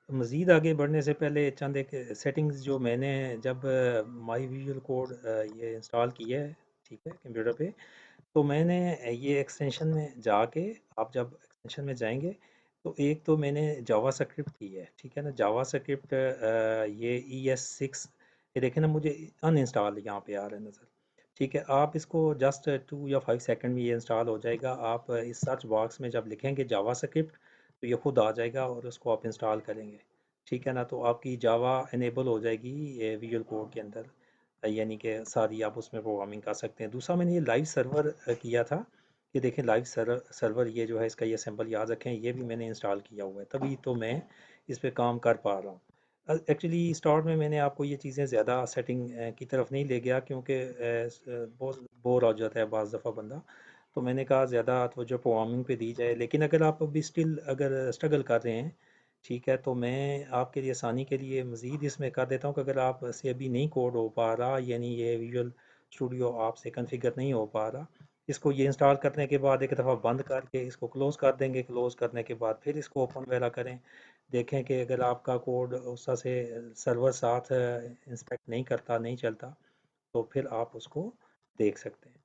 मज़ीद आगे बढ़ने से पहले चंद एक सेटिंग्स जो मैंने जब माई विजुअल कोड ये इंस्टॉल किया है, ठीक है, कंप्यूटर पे, तो मैंने ये एक्सटेंशन में जाके, आप जब एक्सटेंशन में जाएंगे तो एक तो मैंने जावा स्क्रिप्ट की है, ठीक है ना, जावा स्क्रिप्ट ये ES6, ये देखें ना, मुझे अनइंस्टॉल यहाँ पे आ रहा है नज़र। ठीक है, आप इसको जस्ट 2 या 5 सेकंड में ये इंस्टॉल हो जाएगा। आप इस सर्च बॉक्स में जब लिखेंगे जावा स्क्रिप्ट तो ये खुद आ जाएगा और उसको आप इंस्टॉल करेंगे, ठीक है ना, तो आपकी जावा इनेबल हो जाएगी ये विजुअल कोड के अंदर, यानी कि सारी आप उसमें प्रोग्रामिंग कर सकते हैं। दूसरा मैंने ये लाइव सर्वर किया था, ये देखें लाइव सर्वर ये जो है इसका ये सिंबल याद रखें, ये भी मैंने इंस्टॉल किया हुआ है, तभी तो मैं इस पे काम कर पा रहा हूँ। एक्चुअली स्टार्ट में मैंने आपको ये चीज़ें ज़्यादा सेटिंग की तरफ नहीं ले गया, क्योंकि बहुत बोर हो जाता है बाज़ दफ़ा बंदा, तो मैंने कहा ज़्यादा तवज्जो प्रोग्रामिंग पे दी जाए। लेकिन अगर आप अभी स्टिल अगर स्ट्रगल कर रहे हैं, ठीक है, तो मैं आपके लिए आसानी के लिए मज़ीद इसमें कर देता हूँ कि अगर आप से अभी नहीं कोड हो पा रहा, यानी ये विजुअल स्टूडियो आपसे कॉन्फ़िगर नहीं हो पा रहा, इसको ये इंस्टॉल करने के बाद एक दफ़ा बंद करके इसको क्लोज़ कर देंगे, क्लोज़ करने के बाद फिर इसको ओपन वगैरह करें, देखें कि अगर आपका कोड उस तरह से सर्वर साथ इंस्पेक्ट नहीं करता, नहीं चलता, तो फिर आप उसको देख सकते हैं।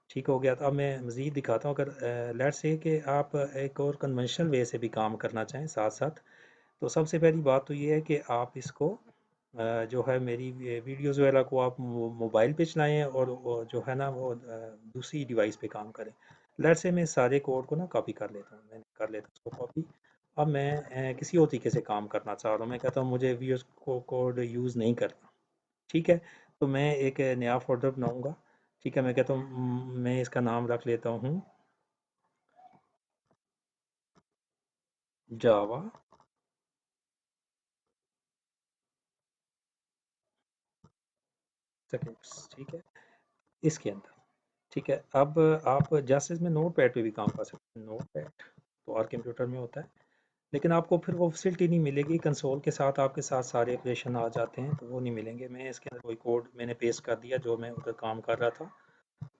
ठीक हो गया, तो अब मैं मज़ीद दिखाता हूँ। अगर लेट्स से कि आप एक और कन्वेंशनल वे से भी काम करना चाहें साथ साथ, तो सबसे पहली बात तो ये है कि आप इसको जो है मेरी वीडियोज़ वगैरह को आप मोबाइल पे चलाएं और वो जो है ना वो दूसरी डिवाइस पे काम करें। लेट्स से मैं सारे कोड को ना कॉपी कर लेता हूँ, मैंने कर लेता हूँ उसको कॉपी। अब मैं किसी और तरीके से काम करना चाह रहा हूँ, मैं कहता हूँ मुझे वीडियोज़ को कोड यूज़ नहीं करना, ठीक है, तो मैं एक नया फोल्डर बनाऊँगा, ठीक है, मैं कहता हूँ मैं इसका नाम रख लेता हूँ जावा स्क्रिप्ट्स, ठीक है, इसके अंदर, ठीक है। अब आप जैसे इसमें नोट पैड पे भी काम कर सकते हैं, नोट पैड तो हर कंप्यूटर में होता है, लेकिन आपको फिर वो फैसिलिटी नहीं मिलेगी, कंसोल के साथ आपके साथ सारे ऑपरेशन आ जाते हैं तो वो नहीं मिलेंगे। मैं इसके अंदर कोई कोड मैंने पेस्ट कर दिया जो मैं उधर काम कर रहा था,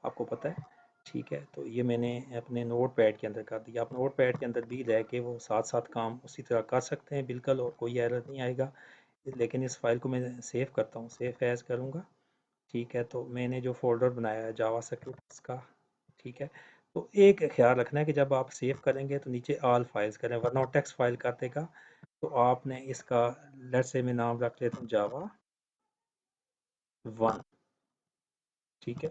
आपको पता है, ठीक है, तो ये मैंने अपने नोट पैड के अंदर कर दिया। आप नोट पैड के अंदर भी रह के वो साथ साथ काम उसी तरह कर सकते हैं बिल्कुल, और कोई एरर नहीं आएगा। लेकिन इस फाइल को मैं सेव करता हूँ, सेव एज करूँगा, ठीक है, तो मैंने जो फ़ोल्डर बनाया है जावा स्क्रिप्ट्स का, ठीक है, तो एक ख्याल रखना है कि जब आप सेव करेंगे तो नीचे ऑल फाइल्स करें, वरना वो टेक्स्ट फाइल कर देगा। तो आपने इसका लेट्स से मैं नाम रख लेता हूँ जावा 1, ठीक है,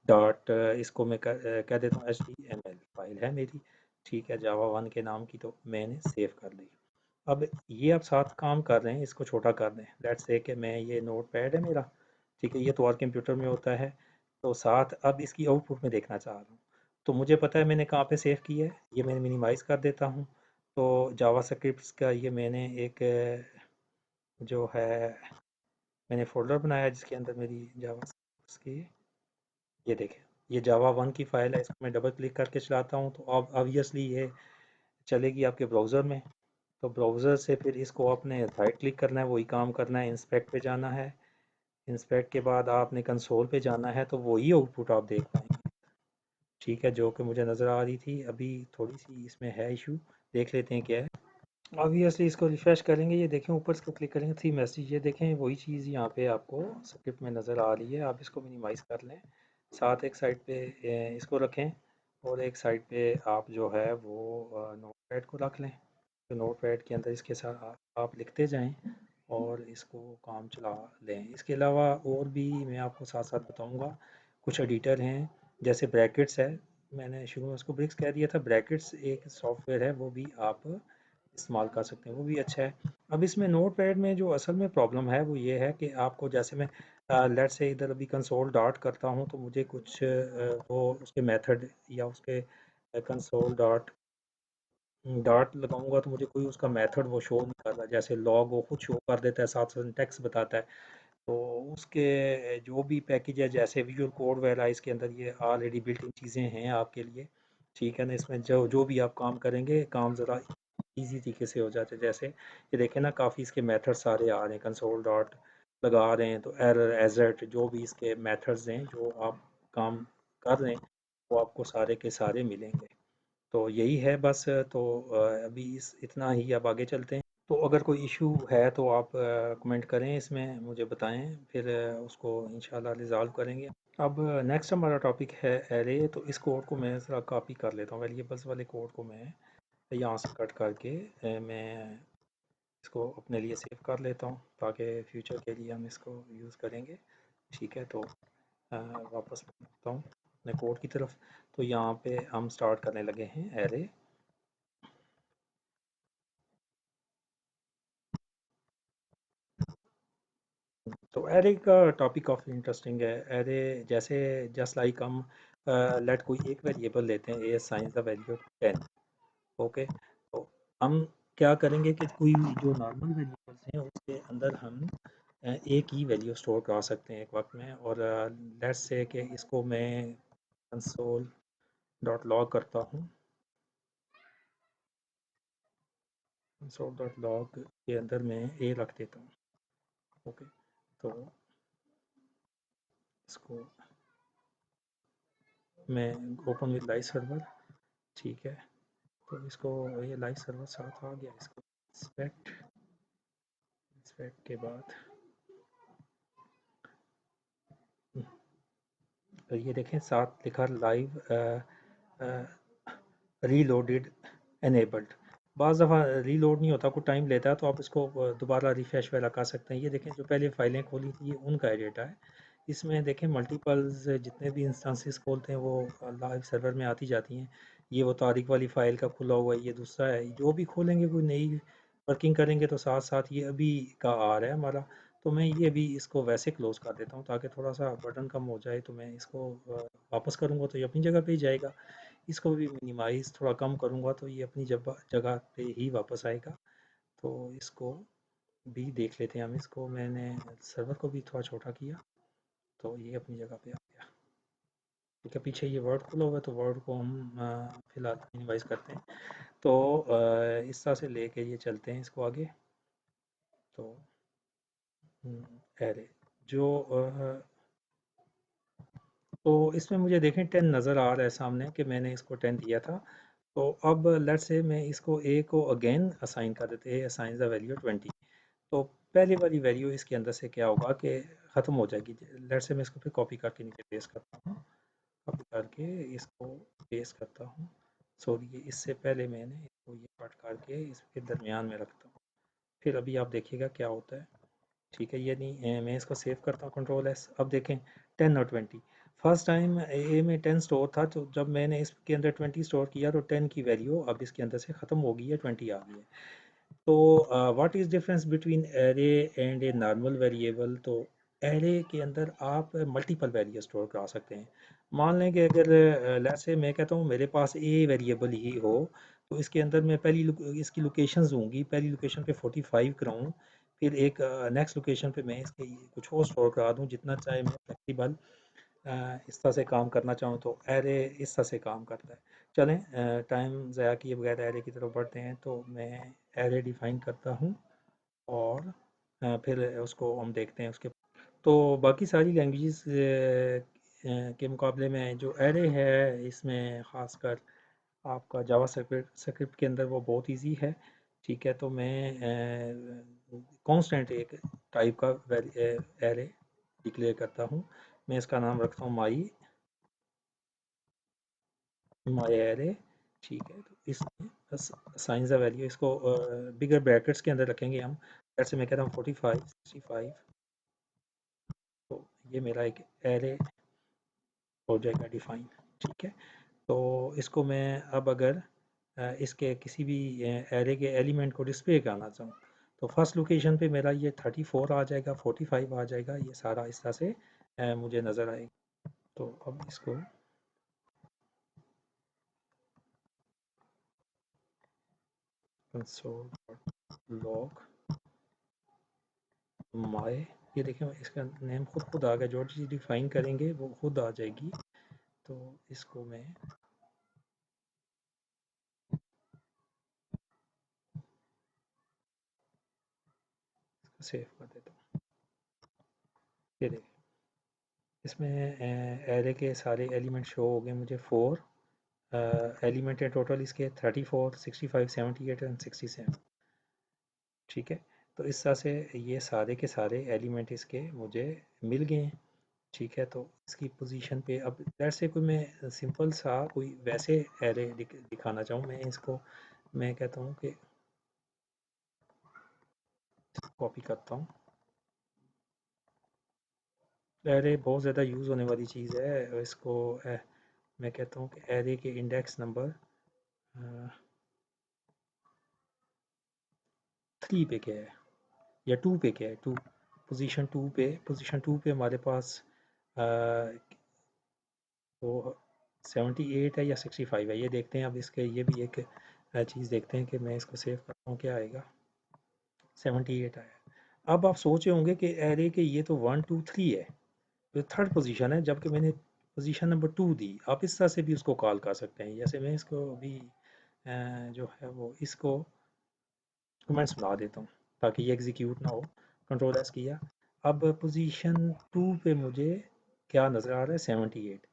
डॉट इसको मैं कह देता हूँ HTML फाइल है मेरी, ठीक है, जावा 1 के नाम की, तो मैंने सेव कर ली। अब ये आप साथ काम कर रहे हैं, इसको छोटा कर दें, लेट्स से कि मैं ये नोट पैड है मेरा, ठीक है, ये तो और कंप्यूटर में होता है, तो साथ अब इसकी आउटपुट में देखना चाह रहा हूँ, तो मुझे पता है मैंने कहाँ पे सेव किया है, ये मैंने मिनिमाइज़ कर देता हूँ। तो जावा स्क्रिप्ट्स का ये मैंने एक जो है मैंने फ़ोल्डर बनाया जिसके अंदर मेरी जावा स्क्रिप्ट्स की, ये देखें, ये जावा 1 की फ़ाइल है, इसको मैं डबल क्लिक करके चलाता हूँ तो अब ऑब्वियसली ये चलेगी आपके ब्राउज़र में। तो ब्राउज़र से फिर इसको आपने राइट क्लिक करना है, वही काम करना है, इंस्पेक्ट पे जाना है, इंस्पेक्ट के बाद आपने कंसोल पे जाना है, तो वही आउटपुट आप देख पाएंगे, ठीक है, जो कि मुझे नज़र आ रही थी। अभी थोड़ी सी इसमें है इशू, देख लेते हैं क्या है। ऑब्वियसली इसको रिफ्रेश करेंगे, ये देखें ऊपर इसको क्लिक करेंगे, थी मैसेज, ये देखें वही चीज़ यहाँ पे आपको स्क्रिप्ट में नज़र आ रही है। आप इसको मिनिमाइज़ कर लें, साथ एक साइड पे इसको रखें, और एक साइड पे आप जो है वो नोट पैड को रख लें, तो नोट पैड के अंदर इसके साथ आप लिखते जाएं और इसको काम चला लें। इसके अलावा और भी मैं आपको साथ साथ बताऊंगा, कुछ एडिटर हैं, जैसे ब्रैकेट्स है, मैंने शुरू में उसको ब्रिक्स कह दिया था, ब्रैकेट्स एक सॉफ्टवेयर है, वो भी आप इस्तेमाल कर सकते हैं, वो भी अच्छा है। अब इसमें नोट पैड में जो असल में प्रॉब्लम है वो ये है कि आपको, जैसे मैं लेट से इधर अभी कंसोल डॉट करता हूँ, तो मुझे कुछ वो उसके मेथड या उसके कंसोल डॉट डॉट लगाऊंगा तो मुझे कोई उसका मेथड वो शो नहीं कर रहा, जैसे लॉग वो खुद शो कर देता है, साथ साथ टेक्स्ट बताता है। तो उसके जो भी पैकेज है, जैसे विजुअल कोड वगैरह, इसके अंदर ये ऑलरेडी बिल्ट इन चीज़ें हैं आपके लिए, ठीक है ना, इसमें जो जो भी आप काम करेंगे, काम ज़रा इजी तरीके से हो जाते हैं। जैसे ये देखें ना, काफ़ी इसके मेथड सारे आ रहे हैं, कंसोल डॉट लगा रहे हैं, तो एरर एजर्ट जो भी इसके मेथड्स हैं जो आप काम कर रहे हैं, वो आपको सारे के सारे मिलेंगे। तो यही है बस, तो अभी इस इतना ही, अब आगे चलते हैं। तो अगर कोई इशू है तो आप कमेंट करें, इसमें मुझे बताएं, फिर उसको इंशाल्लाह रिजॉल्व करेंगे। अब नेक्स्ट हमारा टॉपिक है एरे। तो इस कोड को मैं ज़रा कॉपी कर लेता हूँ, वेरिएबल्स वाले कोड को मैं यहाँ से कट करके मैं इसको अपने लिए सेव कर लेता हूँ, ताकि फ्यूचर के लिए हम इसको यूज़ करेंगे। ठीक है, तो वापस आता हूँ अपने कोड की तरफ। तो यहाँ पे हम स्टार्ट करने लगे हैं एरे। तो एरे का टॉपिक काफ़ी इंटरेस्टिंग है। एरे जैसे जस्ट लाइक हम लेट कोई एक वेरिएबल लेते हैं, ए साइन द वैल्यू 10। ओके, तो हम क्या करेंगे कि कोई जो नॉर्मल वेरिएबल्स हैं उसके अंदर हम एक ही वैल्यू स्टोर करा सकते हैं एक वक्त में। और लेट्स से कि इसको मैं कंसोल डॉट लॉग करता हूँ। कंसोल डॉट लॉग के अंदर मैं ए रख देता हूँ। ओके, तो इसको मैं ओपन विद लाइव सर्वर। ठीक है, तो इसको ये लाइव सर्वर साथ आ गया, इसको इंस्पेक्ट। इंस्पेक्ट के बाद तो ये देखें साथ लिखा लाइव रीलोडेड एनेबल्ड। बाज़ दफ़ा रीलोड नहीं होता, कुछ टाइम लेता है, तो आप इसको दोबारा रिफ़्रेश वगैरह कर सकते हैं। ये देखें जो पहले फ़ाइलें खोली थी ये उनका डेटा है। इसमें देखें मल्टीपल्स जितने भी इंस्टेंसेस खोलते हैं वो लाइव सर्वर में आती जाती हैं। ये वो तारीख वाली फ़ाइल का खुला हुआ है, ये दूसरा है। जो भी खोलेंगे कोई नई वर्किंग करेंगे तो साथ साथ ये अभी का आ रहा है हमारा। तो मैं ये अभी इसको वैसे क्लोज़ कर देता हूँ ताकि थोड़ा सा बर्डन कम हो जाए। तो मैं इसको वापस करूँगा तो ये अपनी जगह पे ही जाएगा। इसको भी मिनिमाइज़ थोड़ा कम करूँगा तो ये अपनी जब जगह पे ही वापस आएगा। तो इसको भी देख लेते हैं हम। इसको मैंने सर्वर को भी थोड़ा छोटा किया तो ये अपनी जगह पे आ गया। ठीक है, पीछे ये वर्ड खुला हुआ है तो वर्ड को हम फिलहाल मिनिमाइज़ करते हैं। तो इस तरह से लेके ये चलते हैं इसको आगे। तो एरे जो तो इसमें मुझे देखें 10 नज़र आ रहा है सामने कि मैंने इसको 10 दिया था। तो अब लेट्स से मैं इसको ए को अगेन असाइन कर देते हैं, असाइन द वैल्यू 20। तो पहले वाली वैल्यू इसके अंदर से क्या होगा कि ख़त्म हो जाएगी। लेट्स से मैं इसको फिर कॉपी करके नीचे पेस्ट करता हूँ। कॉपी करके इसको पेस्ट करता हूँ। सॉरी, ये इससे पहले मैंने इसको ये कट करके इसके दरमियान में रखता हूँ। फिर अभी आप देखिएगा क्या होता है। ठीक है, ये नहीं मैं इसको सेव करता हूँ कंट्रोल एस। अब देखें 10 और 20। फर्स्ट टाइम ए में 10 स्टोर था, तो जब मैंने इसके अंदर 20 स्टोर किया तो 10 की वैल्यू अब इसके अंदर से ख़त्म हो गई है, 20 आ गई है। तो what is difference between array and a normal variable? तो एरे के अंदर आप मल्टीपल वैल्यू स्टोर करा सकते हैं। मान लें कि अगर लेट्स से मैं कहता हूँ मेरे पास ए वेरिएबल ही हो, तो इसके अंदर मैं इसकी लोकेशंस दूंगी। पहली लोकेशन पे 45 कराऊँ, फिर एक नेक्स्ट लोकेशन पे मैं इसके कुछ और स्टोर करा दूँ जितना चाहे। मैं फ्लेक्सिबल इस तरह से काम करना चाहूँ तो एरे इस तरह से काम करता है। चलें टाइम ज़ाया किए बगैर एरे की तरफ बढ़ते हैं। तो मैं एरे डिफ़ाइन करता हूँ और फिर उसको हम देखते हैं उसके। तो बाकी सारी लैंग्वेजेस के मुकाबले में जो एरे है इसमें ख़ासकर आपका जावा स्क्रिप्ट स्क्रिप्ट के अंदर वो बहुत इजी है। ठीक है, तो मैं कांस्टेंट एक टाइप का एरे डिक्लेयर करता हूँ। मैं इसका नाम रखता हूँ माई एरे। ठीक है, तो इसमें बस साइन द वैल्यू इसको बिगर ब्रैकेट्स के अंदर रखेंगे हम। जैसे मैं कहता हूँ 45 65। तो ये मेरा एक एरे हो जाएगा डिफाइन। ठीक है, तो इसको मैं अब अगर इसके किसी भी एरे के एलिमेंट को डिस्प्ले करना चाहूँ तो फर्स्ट लोकेशन पे मेरा ये 34 आ जाएगा, 45 आ जाएगा, ये सारा इस तरह से मुझे नज़र आएगा। तो अब इसको कंसोल लॉग माय, ये देखें इसका नेम खुद खुद आ गया। जो चीज़ डिफाइन करेंगे वो खुद आ जाएगी। तो इसको मैं सेव कर देता हूँ। ये देखें इसमें एरे के सारे एलिमेंट शो हो गए मुझे। 4 एलिमेंट है टोटल इसके, 34 65 78 एंड 67। ठीक है। तो इस तरह से ये सारे के सारे एलिमेंट इसके मुझे मिल गए हैं। ठीक है, तो इसकी पोजीशन पे अब लेट्स से कोई मैं सिंपल सा कोई वैसे एरे दिखाना चाहूँ, मैं इसको मैं कहता हूँ कि कॉपी करता हूँ। एरे बहुत ज़्यादा यूज़ होने वाली चीज़ है इसको। मैं कहता हूँ कि एरे के इंडेक्स नंबर 3 पे क्या है या 2 पे क्या है, 2 पोजीशन 2 पे हमारे पास अ, तो 78 है या 65 है, ये देखते हैं। अब इसके ये भी एक चीज़ देखते हैं कि मैं इसको सेव करता हूँ क्या आएगा। 78 आया। अब आप सोच रहे होंगे कि एरे के ये तो 1 2 3 है, तो थर्ड पोजीशन है, जबकि मैंने पोजीशन नंबर 2 दी। आप इस तरह से भी उसको कॉल कर सकते हैं। जैसे मैं इसको अभी जो है वो इसको कमेंट्स बना देता हूँ ताकि ये एग्जीक्यूट ना हो। कंट्रोल एस किया। अब पोजीशन 2 पे मुझे क्या नज़र आ रहा है, 78।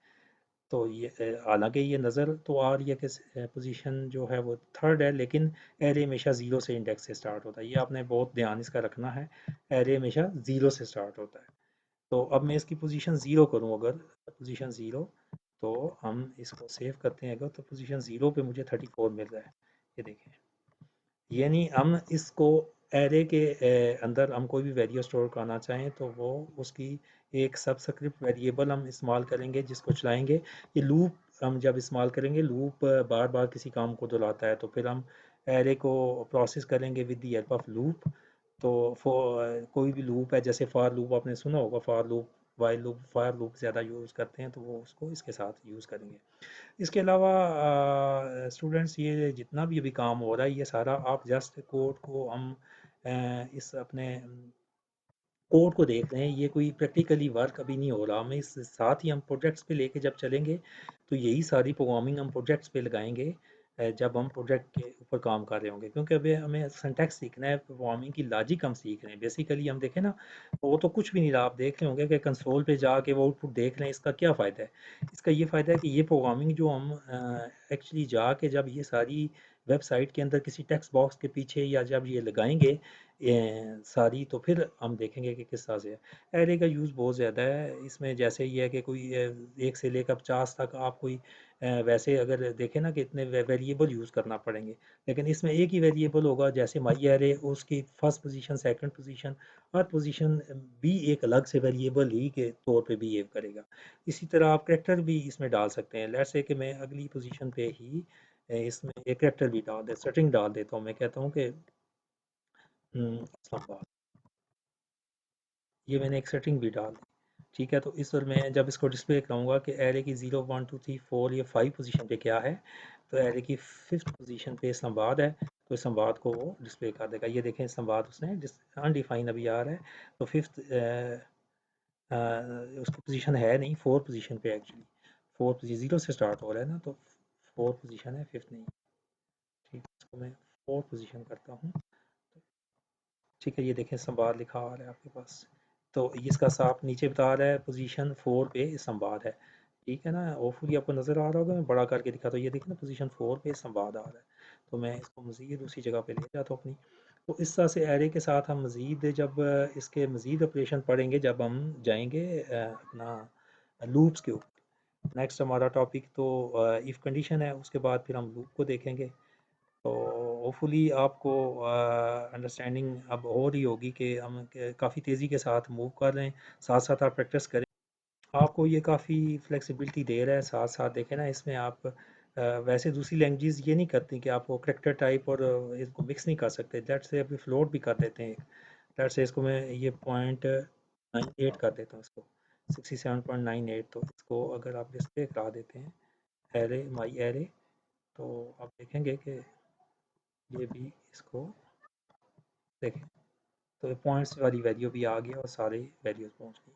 तो ये हालांकि ये नज़र तो आ रही है कि पोजीशन जो है वो थर्ड है, लेकिन एरे हमेशा ज़ीरो से इंडेक्स से स्टार्ट होता है। ये आपने बहुत ध्यान इसका रखना है, एरे हमेशा ज़ीरो से स्टार्ट होता है। तो अब मैं इसकी पोजीशन ज़ीरो करूँ, अगर पोजीशन ज़ीरो, तो हम इसको सेव करते हैं। अगर तो पोजीशन ज़ीरो पे मुझे 34 मिल रहा है, ये देखें। यानी हम इसको एरे के अंदर हम कोई भी वैल्यू स्टोर करना चाहें तो वो उसकी एक सबस्क्रिप्ट वेरिएबल हम इस्तेमाल करेंगे जिसको चलाएंगे। ये लूप हम जब इस्तेमाल करेंगे, लूप बार बार किसी काम को दोहराता है, तो फिर हम एरे को प्रोसेस करेंगे with the help of loop. तो कोई भी लूप है, जैसे फॉर लूप आपने सुना होगा, for loop, while loop, for loop ज़्यादा यूज़ करते हैं, तो वो उसको इसके साथ यूज़ करेंगे। इसके अलावा स्टूडेंट्स, ये जितना भी अभी काम हो रहा है, ये सारा आप जस्ट कोड को हम इस अपने कोड को देख रहे हैं। ये कोई प्रैक्टिकली वर्क अभी नहीं हो रहा। हमें इस साथ ही हम प्रोजेक्ट्स पे लेके जब चलेंगे, तो यही सारी प्रोग्रामिंग हम प्रोजेक्ट्स पे लगाएंगे जब हम प्रोजेक्ट के ऊपर काम कर रहे होंगे। क्योंकि अभी हमें सिंटैक्स सीखना है, प्रोग्रामिंग की लॉजिक हम सीख रहे हैं। बेसिकली हम देखें ना, वो तो कुछ भी नहीं रहा। आप देख रहे होंगे कि कंसोल पे जाके वो आउटपुट देख रहे हैं। इसका क्या फ़ायदा है? इसका ये फ़ायदा है कि ये प्रोग्रामिंग जो हम एक्चुअली जाके जब ये सारी वेबसाइट के अंदर किसी टेक्स्ट बॉक्स के पीछे या जब ये लगाएंगे सारी, तो फिर हम देखेंगे कि किस तरह से है। एरे का यूज़ बहुत ज़्यादा है इसमें। जैसे ये है कि कोई 1 से लेकर 50 तक आप कोई वैसे अगर देखें ना कि इतने वेरिएबल यूज़ करना पड़ेंगे, लेकिन इसमें एक ही वेरिएबल होगा। जैसे माई एरे, उसकी फर्स्ट पोजीशन, सेकंड पोजीशन, हर पोजीशन भी एक अलग से वेरिएबल ही के तौर पे बिहेव करेगा। इसी तरह आप करेक्टर भी इसमें डाल सकते हैं। लेट्स से कि मैं अगली पोजीशन पे ही इसमें एक करेक्टर भी डाल दे, स्ट्रिंग डाल देता हूँ। मैं कहता हूँ कि इस्लामाबाद, ये मैंने एक सेटिंग भी डाल दी। ठीक है, तो इस और मैं जब इसको डिस्प्ले कराऊंगा कि एरे की 0 1 2 3 4 या 5 पोजीशन पे क्या है, तो एरे की 5th पोजीशन पे इस्लामाबाद है, तो इस्लामाबाद को वो डिस्प्ले कर देगा। ये देखें, इस्लामाबाद उसने अनडिफाइन अभी आ रहा है। तो 5th उसकी पोजीशन है नहीं, 4 पोजीशन पे एक्चुअली। 4 पोजीशन 0 से स्टार्ट हो रहा है ना, तो 4 पोजीशन है, 5th नहीं। ठीक है, इसको मैं 4 पोजीशन करता हूँ। ठीक है, ये देखें, संवाद लिखा आ रहा है आपके पास। तो ये इसका साफ नीचे बता रहा है पोजीशन 4 पे संवाद है। ठीक है ना, होपफुली आपको नज़र आ रहा होगा। मैं बड़ा करके दिखा, तो ये देखें ना, पोजीशन 4 पे संवाद आ रहा है। तो मैं इसको मज़ीद उसी जगह पे ले जाता हूँ अपनी। तो इस तरह से एरे के साथ हम मज़ीद जब इसके मज़ीद ऑपरेशन पढ़ेंगे, जब हम जाएंगे अपना लूप्स के ऊपर। नेक्स्ट हमारा टॉपिक तो इफ़ कंडीशन है, उसके बाद फिर हम लूप को देखेंगे। तो होपफुली आपको अंडरस्टैंडिंग अब हो रही होगी कि हम काफ़ी तेज़ी के साथ मूव कर रहे हैं। साथ साथ आप प्रैक्टिस करें। आपको ये काफ़ी फ्लेक्सिबिलिटी दे रहा है। साथ साथ देखें ना, इसमें आप वैसे दूसरी लैंग्वेजेस ये नहीं करती कि आपको करेक्टर टाइप और इसको मिक्स नहीं कर सकते। लेट से अभी फ्लोट भी कर देते हैं। लेट से इसको मैं ये 0.98 कर देता हूँ इसको, 67.98। तो इसको अगर आप डिस्प्ले करा देते हैं एरे, माई एरे, तो आप देखेंगे कि ये भी इसको देखें, तो पॉइंट्स वाली वैल्यू भी आ गया और सारे वैल्यूज पहुंच गई।